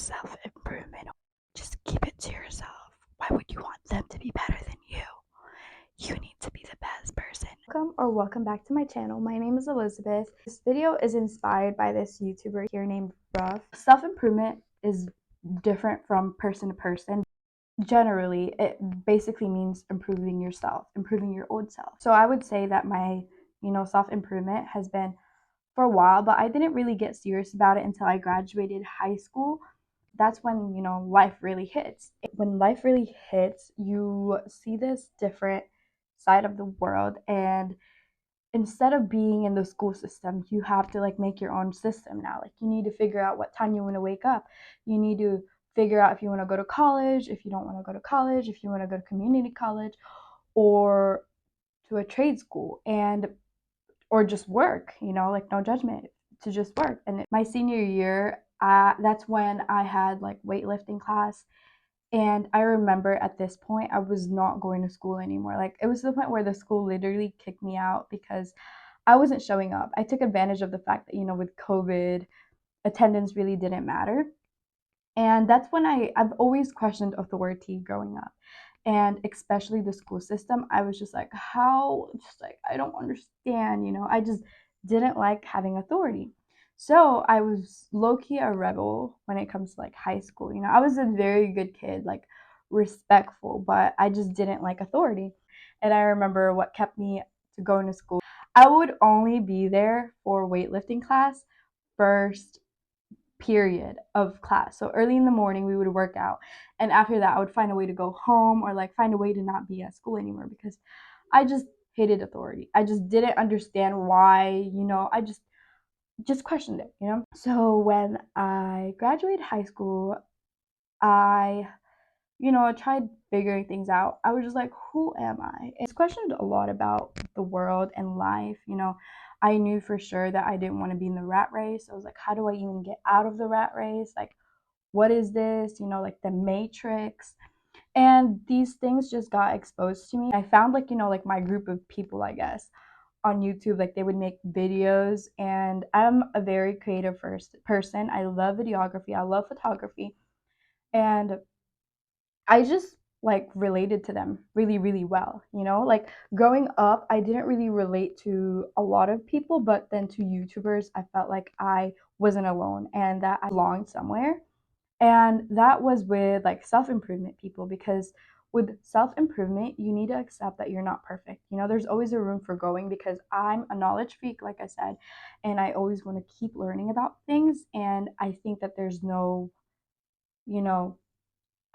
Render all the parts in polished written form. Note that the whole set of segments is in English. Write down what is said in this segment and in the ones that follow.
self-improvement, just keep it to yourself. Why would you want them to be better than you? You need to be the best person. Welcome back to my channel. My name is Elizabeth. This video is inspired by this YouTuber here named Ruff. Self-improvement is different from person to person. Generally, it basically means improving yourself, improving your old self. So I would say that my, self-improvement has been for a while, but I didn't really get serious about it until I graduated high school. That's when, life really hits. When life really hits, you see this different side of the world, and instead of being in the school system, you have to like make your own system now. Like you need to figure out what time you want to wake up. You need to figure out if you want to go to college, if you don't want to go to college, if you want to go to community college or to a trade school, and or just work, like no judgment, to just work. And my senior year, that's when I had like weightlifting class. And I remember at this point, I was not going to school anymore. Like it was to the point where the school literally kicked me out because I wasn't showing up. I took advantage of the fact that, with COVID, attendance really didn't matter. And that's when I've always questioned authority growing up. And especially the school system, I was just like, how, just like, I don't understand, I just didn't like having authority. So I was low key a rebel when it comes to like high school. I was a very good kid, like respectful, but I just didn't like authority. And I remember what kept me to going to school. I would only be there for weightlifting class first period of class. So early in the morning we would work out, and after that I would find a way to go home or like find a way to not be at school anymore because I just hated authority. I just didn't understand why, I just questioned it. So when I graduated high school, I tried figuring things out. I was just like, who am I? It's questioned a lot about the world and life. I knew for sure that I didn't want to be in the rat race. I was like, how do I even get out of the rat race? Like, what is this? Like the Matrix. And these things just got exposed to me. I found like my group of people, I guess, on YouTube. Like they would make videos, and I'm a very creative first person. I love videography. I love photography. And I just like related to them really, really well. Like growing up, I didn't really relate to a lot of people, but then to YouTubers, I felt like I wasn't alone and that I belonged somewhere. And that was with like self improvement people, because with self improvement, you need to accept that you're not perfect. There's always a room for growing because I'm a knowledge freak, like I said, and I always want to keep learning about things. And I think that there's no, you know,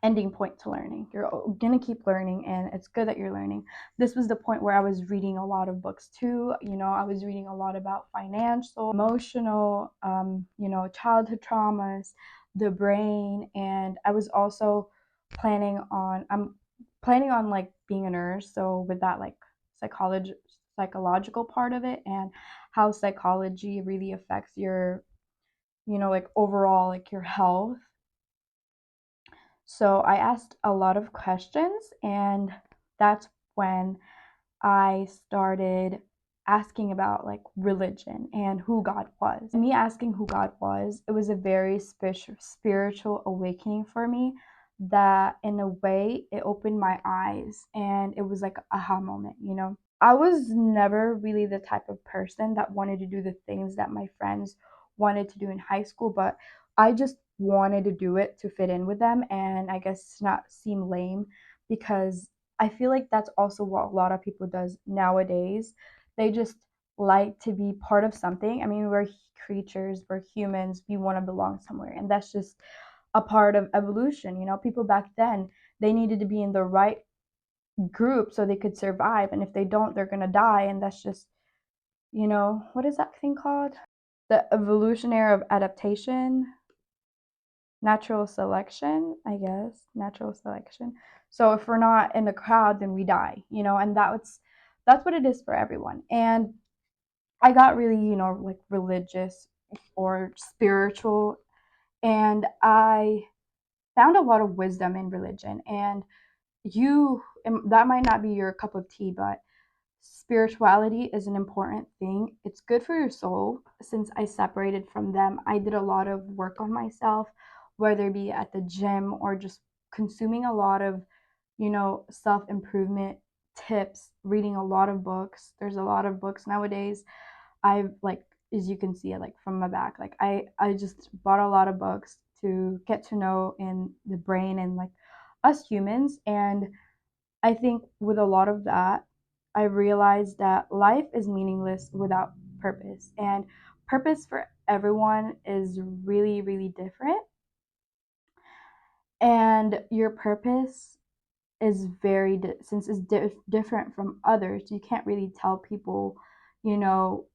ending point to learning. You're gonna keep learning, and it's good that you're learning. This was the point where I was reading a lot of books too. I was reading a lot about financial, emotional, childhood traumas, the brain, and I was also I'm planning on like being a nurse. So with that like psychological part of it, and how psychology really affects your, like overall like your health. So I asked a lot of questions, and that's when I started asking about like religion and who God was. Me asking who God was, it was a very spiritual awakening for me, that in a way it opened my eyes, and it was like an aha moment. I was never really the type of person that wanted to do the things that my friends wanted to do in high school, but I just wanted to do it to fit in with them, and I guess not seem lame, because I feel like that's also what a lot of people does nowadays. They just like to be part of something. I mean, we're creatures, we're humans, we want to belong somewhere, and that's just a part of evolution. People back then, they needed to be in the right group so they could survive, and if they don't, they're going to die. And that's just, what is that thing called? The evolutionary of adaptation, natural selection, I guess, natural selection. So if we're not in the crowd, then we die, and that's what it is for everyone. And I got really, like religious or spiritual, and I found a lot of wisdom in religion. And that might not be your cup of tea, but spirituality is an important thing. It's good for your soul. Since I separated from them, I did a lot of work on myself, whether it be at the gym or just consuming a lot of, self improvement tips, reading a lot of books. There's a lot of books nowadays. I've like, as you can see, like from my back, like I just bought a lot of books to get to know in the brain and like us humans. And I think with a lot of that, I realized that life is meaningless without purpose. And purpose for everyone is really, really different. And your purpose is since it's different from others, you can't really tell people, you know,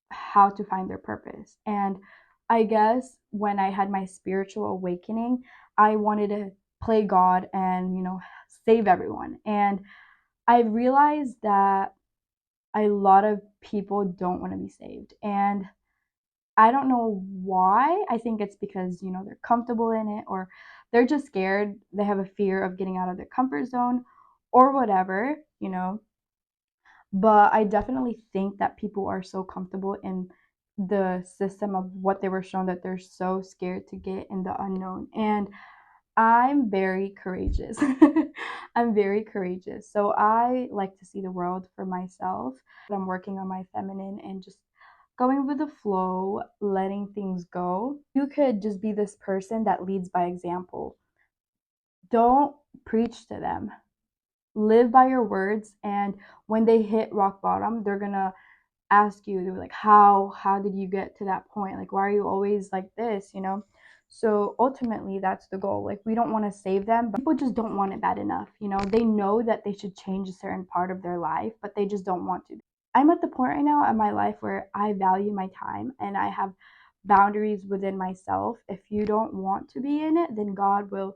how to find their purpose. And I guess when I had my spiritual awakening, I wanted to play God and, save everyone. And I realized that a lot of people don't want to be saved. And I don't know why. I think it's because, they're comfortable in it, or they're just scared. They have a fear of getting out of their comfort zone or whatever. But I definitely think that people are so comfortable in the system of what they were shown that they're so scared to get in the unknown. And I'm very courageous. I'm very courageous. So I like to see the world for myself. I'm working on my feminine and just going with the flow, letting things go. You could just be this person that leads by example. Don't preach to them. Live by your words, and when they hit rock bottom, they're gonna ask you, they're like, how did you get to that point? Like, why are you always like this? So ultimately that's the goal. Like, we don't want to save them, but people just don't want it bad enough. They know that they should change a certain part of their life, but they just don't want to. I'm at the point right now in my life where I value my time and I have boundaries within myself. If you don't want to be in it, then God will,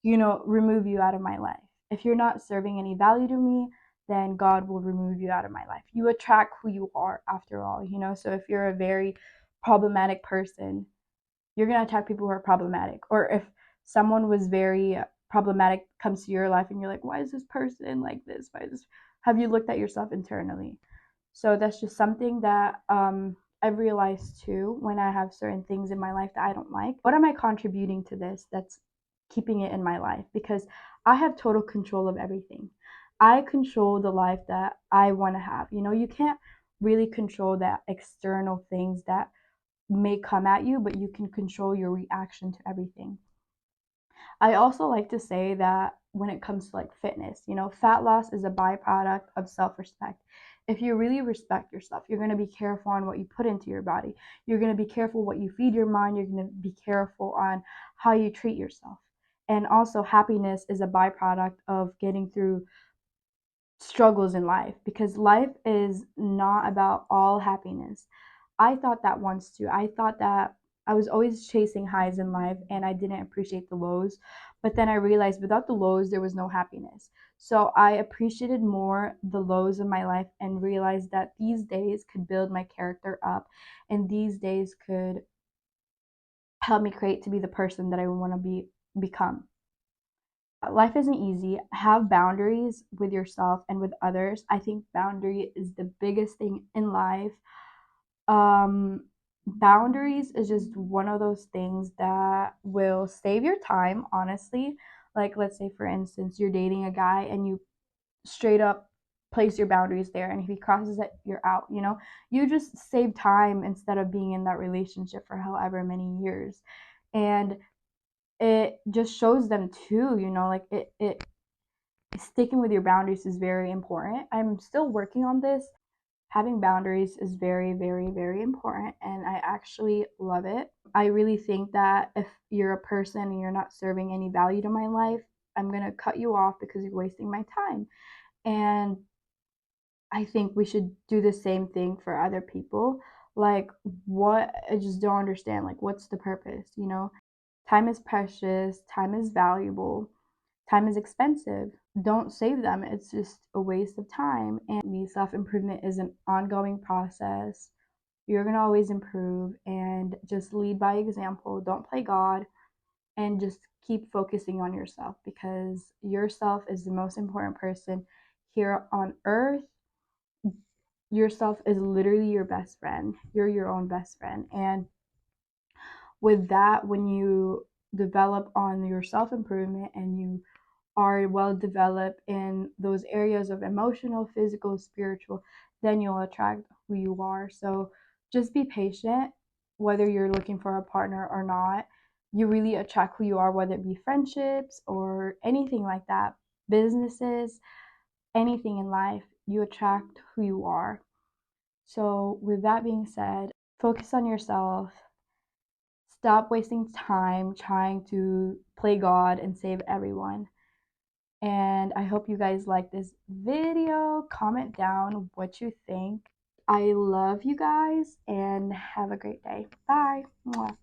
remove you out of my life. If you're not serving any value to me, then God will remove you out of my life. You attract who you are after all. So if you're a very problematic person, you're going to attract people who are problematic. Or if someone was very problematic comes to your life and you're like, why is this person like this? Why is this? Have you looked at yourself internally? So that's just something that I've realized too when I have certain things in my life that I don't like. What am I contributing to this that's keeping it in my life? Because I have total control of everything. I control the life that I want to have. You can't really control that external things that may come at you, but you can control your reaction to everything. I also like to say that when it comes to like fitness, fat loss is a byproduct of self respect. If you really respect yourself, you're going to be careful on what you put into your body. You're going to be careful what you feed your mind. You're going to be careful on how you treat yourself. And also, happiness is a byproduct of getting through struggles in life, because life is not about all happiness. I thought that once too. I thought that I was always chasing highs in life and I didn't appreciate the lows. But then I realized without the lows, there was no happiness. So I appreciated more the lows of my life and realized that these days could build my character up, and these days could help me create to be the person that I want to become. Life isn't easy. Have boundaries with yourself and with others. I think boundary is the biggest thing in life. Boundaries is just one of those things that will save your time, honestly. Like, let's say, for instance, you're dating a guy and you straight up place your boundaries there, and if he crosses it, you're out. You just save time instead of being in that relationship for however many years. And it just shows them too, like it sticking with your boundaries is very important. I'm still working on this. Having boundaries is very, very, very important, and I actually love it. I really think that if you're a person and you're not serving any value to my life, I'm going to cut you off because you're wasting my time. And I think we should do the same thing for other people. Like, what? I just don't understand. Like, what's the purpose? Time is precious, time is valuable, time is expensive. Don't save them. It's just a waste of time. And self improvement is an ongoing process. You're going to always improve, and just lead by example. Don't play God, and just keep focusing on yourself, because yourself is the most important person here on earth. Yourself is literally your best friend. You're your own best friend. And with that, when you develop on your self-improvement and you are well developed in those areas of emotional, physical, spiritual, then you'll attract who you are. So just be patient, whether you're looking for a partner or not. You really attract who you are, whether it be friendships or anything like that, businesses, anything in life, you attract who you are. So, with that being said, focus on yourself. Stop wasting time trying to play God and save everyone. And I hope you guys like this video. Comment down what you think. I love you guys and have a great day. Bye. Mwah.